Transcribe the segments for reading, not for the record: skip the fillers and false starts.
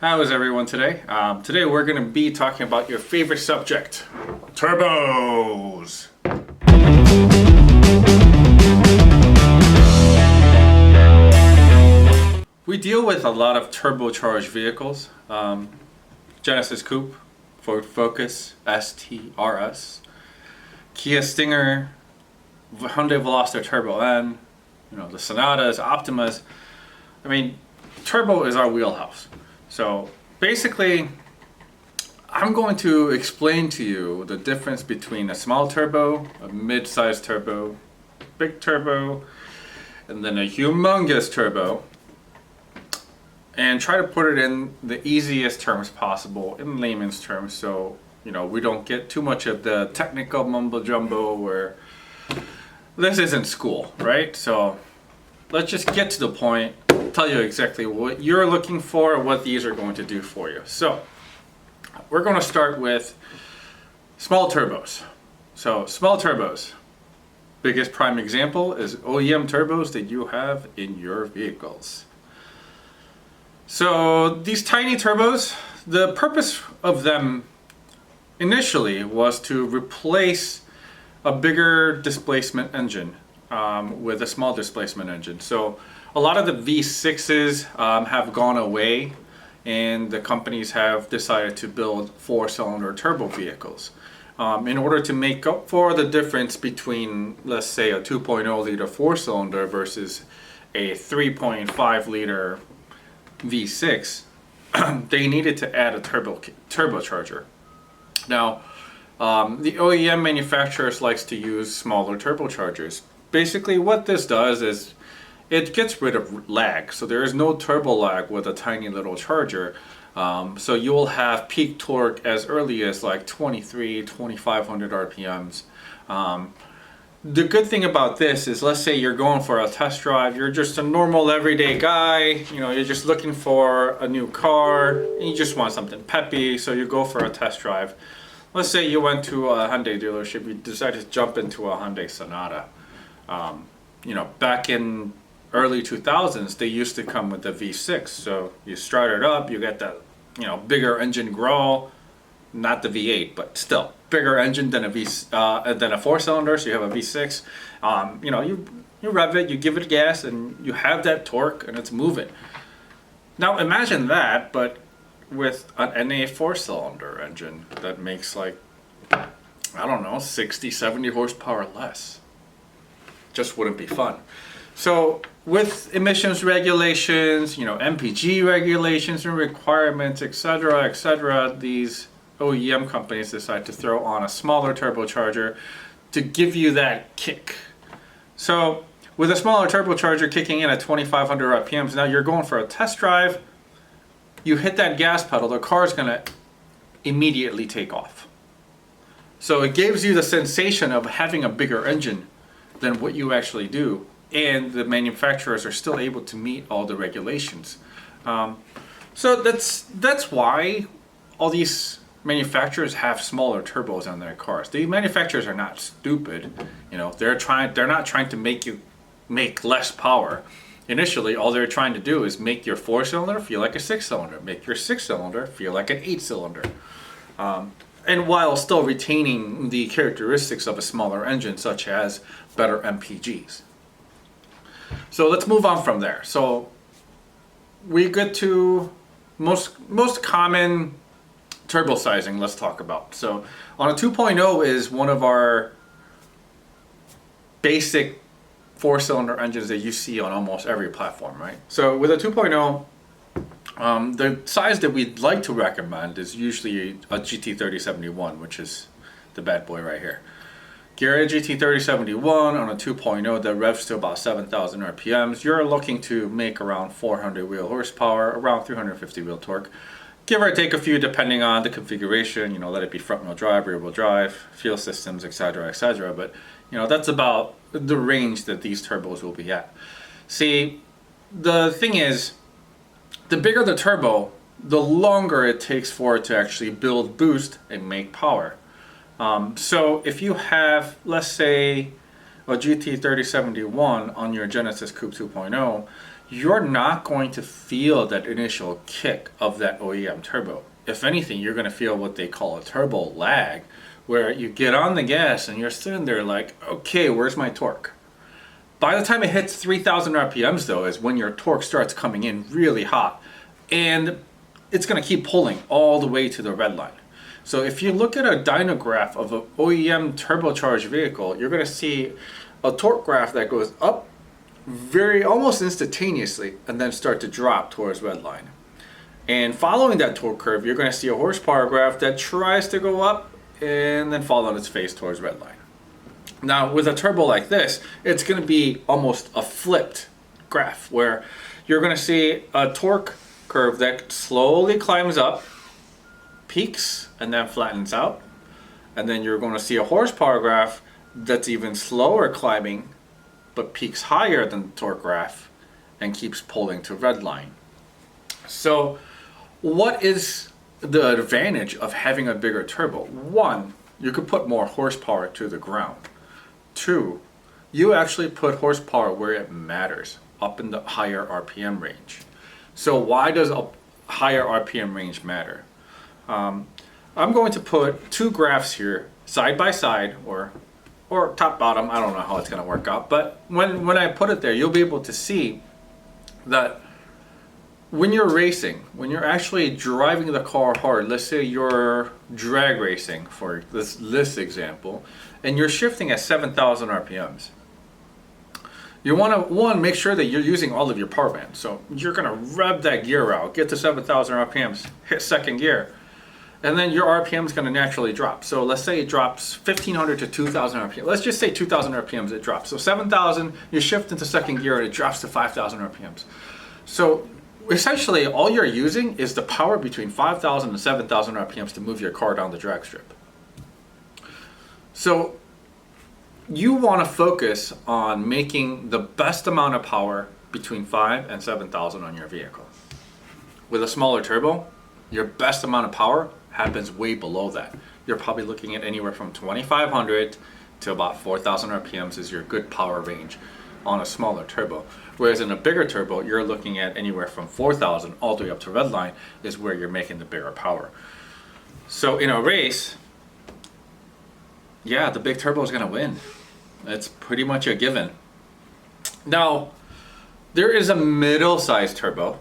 How is everyone today? Today we're going to be talking about your favorite subject, turbos. We deal with a lot of turbocharged vehicles. Genesis Coupe, Ford Focus, STRS, Kia Stinger, Hyundai Veloster Turbo N, the Sonatas, Optimas. I mean, turbo is our wheelhouse. So basically, I'm going to explain to you the difference between a small turbo, a mid-sized turbo, big turbo, and then a humongous turbo, and try to put it in the easiest terms possible, in layman's terms, so we don't get too much of the technical mumbo jumbo where this isn't school, right? So let's just get to the point, tell you exactly what you're looking for, what these are going to do for you. So we're going to start with small turbos. So small turbos, biggest prime example is OEM turbos that you have in your vehicles. So these tiny turbos, the purpose of them initially was to replace a bigger displacement engine with a small displacement engine. So a lot of the V6s have gone away, and the companies have decided to build 4-cylinder turbo vehicles in order to make up for the difference between, let's say, a 2.0 liter 4-cylinder versus a 3.5 liter V6. They needed to add a turbocharger. Now, the OEM manufacturers likes to use smaller turbochargers. Basically, what this does is it gets rid of lag. So there is no turbo lag with a tiny little charger. So you will have peak torque as early as like 2,500 RPMs. The good thing about this is, let's say you're going for a test drive, you're just a normal everyday guy, you're just looking for a new car, and you just want something peppy, so you go for a test drive. Let's say you went to a Hyundai dealership, you decided to jump into a Hyundai Sonata. Back in early 2000s, they used to come with the V6. So you start it up, you get that, bigger engine growl, not the V8, but still bigger engine than a 4-cylinder. So you have a V6. You rev it, you give it gas, and you have that torque, and it's moving. Now imagine that, but with an NA 4-cylinder engine that makes 60, 70 horsepower less. Just wouldn't be fun. So with emissions regulations, MPG regulations and requirements, etc., these OEM companies decide to throw on a smaller turbocharger to give you that kick. So with a smaller turbocharger kicking in at 2,500 RPMs, now you're going for a test drive, you hit that gas pedal, the car is going to immediately take off. So it gives you the sensation of having a bigger engine than what you actually do, and the manufacturers are still able to meet all the regulations. So that's why all these manufacturers have smaller turbos on their cars. The manufacturers are not stupid. They're not trying to make you make less power. Initially, all they're trying to do is make your 4-cylinder feel like a 6-cylinder, make your 6-cylinder feel like an 8-cylinder. And while still retaining the characteristics of a smaller engine, such as better MPGs. So let's move on from there. So we get to most common turbo sizing. Let's talk about. So on a 2.0 is one of our basic 4-cylinder engines that you see on almost every platform, right? So with a 2.0, the size that we'd like to recommend is usually a GT3071, which is the bad boy right here. Gear a GT3071 on a 2.0 that revs to about 7,000 RPMs. You're looking to make around 400 wheel horsepower, around 350 wheel torque. Give or take a few depending on the configuration, let it be front wheel drive, rear wheel drive, fuel systems, etc., etc. But, that's about the range that these turbos will be at. See, the thing is, the bigger the turbo, the longer it takes for it to actually build boost and make power. So if you have, let's say, a GT3071 on your Genesis Coupe 2.0, you're not going to feel that initial kick of that OEM turbo. If anything, you're going to feel what they call a turbo lag, where you get on the gas and you're sitting there like, okay, where's my torque? By the time it hits 3,000 RPMs though, is when your torque starts coming in really hot, and it's going to keep pulling all the way to the red line. So if you look at a dynograph of an OEM turbocharged vehicle, you're going to see a torque graph that goes up very almost instantaneously and then start to drop towards red line. And following that torque curve, you're going to see a horsepower graph that tries to go up and then fall on its face towards red line. Now with a turbo like this, it's going to be almost a flipped graph where you're going to see a torque curve that slowly climbs up, peaks, and then flattens out. And then you're going to see a horsepower graph that's even slower climbing but peaks higher than the torque graph and keeps pulling to red line. So what is the advantage of having a bigger turbo? One, you could put more horsepower to the ground. Two, you actually put horsepower where it matters, up in the higher RPM range. So why does a higher RPM range matter? I'm going to put two graphs here side by side, or top bottom. I don't know how it's going to work out, but when I put it there, you'll be able to see that when you're racing, when you're actually driving the car hard, let's say you're drag racing for this example, and you're shifting at 7,000 RPMs. You want to, make sure that you're using all of your power band. So you're going to rev that gear out, get to 7,000 RPMs, hit second gear, and then your RPM is going to naturally drop. So let's say it drops 1,500 to 2,000 RPM. Let's just say 2,000 RPMs it drops. So 7,000, you shift into second gear and it drops to 5,000 RPMs. So essentially all you're using is the power between 5,000 and 7,000 RPMs to move your car down the drag strip. So you want to focus on making the best amount of power between 5 and 7,000 on your vehicle. With a smaller turbo, your best amount of power happens way below that. You're probably looking at anywhere from 2,500 to about 4,000 RPMs is your good power range on a smaller turbo. Whereas in a bigger turbo, you're looking at anywhere from 4,000 all the way up to red line is where you're making the bigger power. So in a race, yeah, the big turbo is going to win. It's pretty much a given. Now, there is a middle-sized turbo.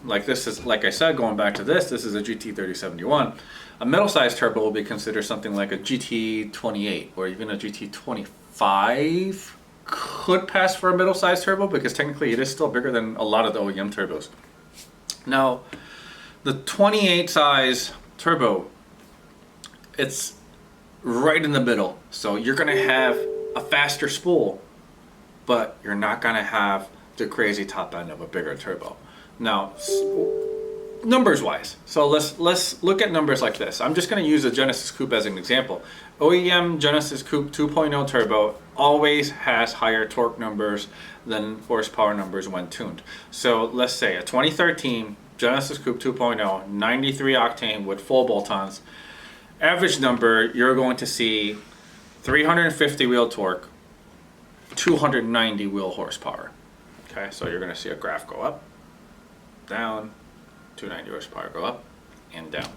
Like this is, like I said, going back to this is a GT3071. A middle-sized turbo will be considered something like a GT28 or even a GT25 could pass for a middle-sized turbo because technically it is still bigger than a lot of the OEM turbos. Now, the 28 size turbo, it's right in the middle. So you're going to have a faster spool, but you're not going to have the crazy top end of a bigger turbo. Now, numbers wise, so let's look at numbers like this. I'm just going to use a Genesis Coupe as an example. OEM Genesis Coupe 2.0 turbo always has higher torque numbers than horsepower numbers when tuned. So let's say a 2013 Genesis Coupe 2.0, 93 octane with full bolt-ons. Average number, you're going to see 350 wheel torque, 290 wheel horsepower. Okay, so you're going to see a graph go up, down, 290 horsepower go up and down.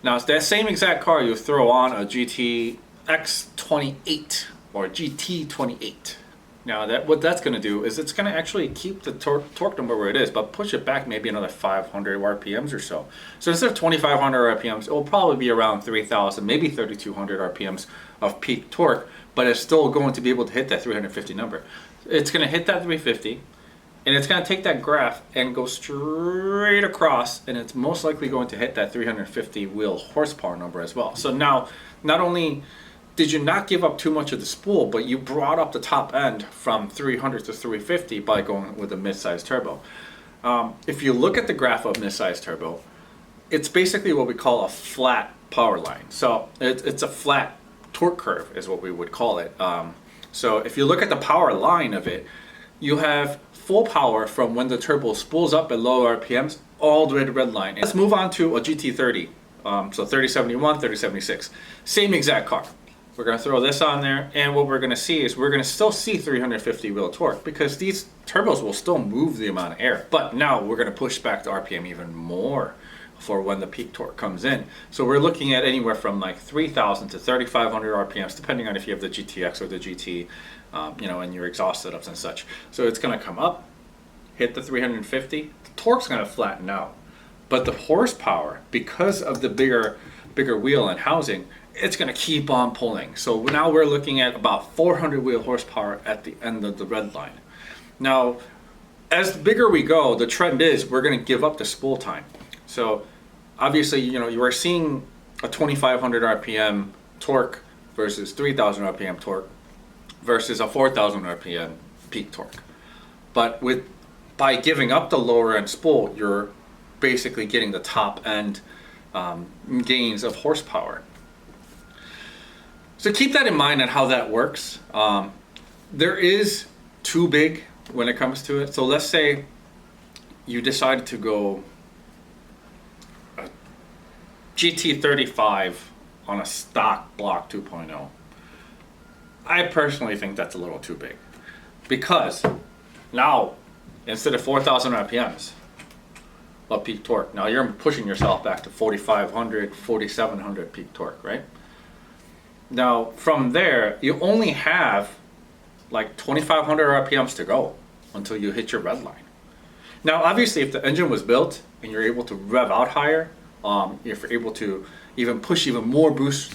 Now it's that same exact car you throw on a GTX28 or GT28. Now what that's going to do is it's going to actually keep the torque number where it is, but push it back maybe another 500 RPMs or so. So instead of 2,500 RPMs, it will probably be around 3,000, maybe 3,200 RPMs of peak torque, but it's still going to be able to hit that 350 number. It's going to hit that 350. And it's going to take that graph and go straight across, and it's most likely going to hit that 350 wheel horsepower number as well. So now, not only did you not give up too much of the spool, but you brought up the top end from 300 to 350 by going with a mid-size turbo. If you look at the graph of mid-size turbo, it's basically what we call a flat power line. So it's a flat torque curve is what we would call it. So if you look at the power line of it, you have full power from when the turbo spools up at low RPMs all the way to red line. Let's move on to a GT30, so 3071, 3076. Same exact car. We're going to throw this on there, and what we're going to see is we're going to still see 350 wheel torque because these turbos will still move the amount of air. But now we're going to push back the RPM even more for when the peak torque comes in. So we're looking at anywhere from like 3,000 to 3,500 RPMs, depending on if you have the GTX or the GT, and your exhaust setups and such. So it's going to come up, hit the 350. The torque's going to flatten out, but the horsepower, because of the bigger wheel and housing, it's going to keep on pulling. So now we're looking at about 400 wheel horsepower at the end of the red line. Now, as bigger we go, the trend is we're going to give up the spool time. So obviously, you are seeing a 2,500 RPM torque versus 3,000 RPM torque versus a 4,000 RPM peak torque. But by giving up the lower end spool, you're basically getting the top end gains of horsepower. So keep that in mind and how that works. There is too big when it comes to it. So let's say you decided to go a GT35 on a stock block 2.0. I personally think that's a little too big, because now instead of 4,000 RPMs of peak torque, now you're pushing yourself back to 4,500, 4,700 peak torque, right? Now from there, you only have like 2,500 RPMs to go until you hit your red line. Now obviously, if the engine was built and you're able to rev out higher, if you're able to even push even more boost,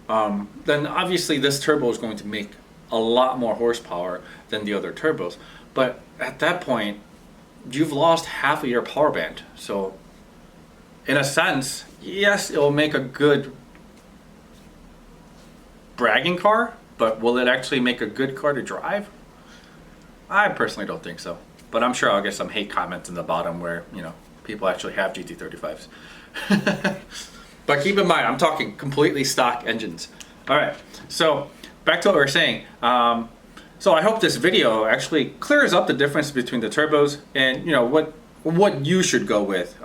then obviously this turbo is going to make a lot more horsepower than the other turbos. But at that point, you've lost half of your power band. So in a sense, yes, it will make a good bragging car, but will it actually make a good car to drive? I personally don't think so. But I'm sure I'll get some hate comments in the bottom where, people actually have GT35s. But keep in mind, I'm talking completely stock engines. All right, so back to what we were saying. So I hope this video actually clears up the difference between the turbos and what you should go with.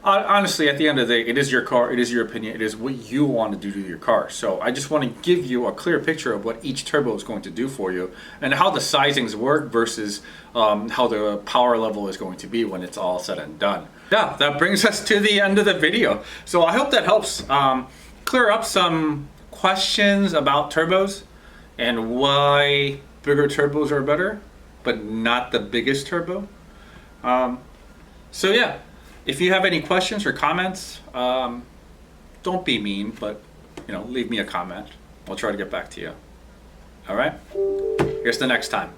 Honestly, at the end of the day, it is your car, it is your opinion, it is what you want to do to your car. So I just want to give you a clear picture of what each turbo is going to do for you and how the sizings work versus how the power level is going to be when it's all said and done. Yeah, that brings us to the end of the video. So I hope that helps clear up some questions about turbos and why bigger turbos are better, but not the biggest turbo. So yeah. If you have any questions or comments, don't be mean, but leave me a comment. I'll try to get back to you. All right? Here's the next time.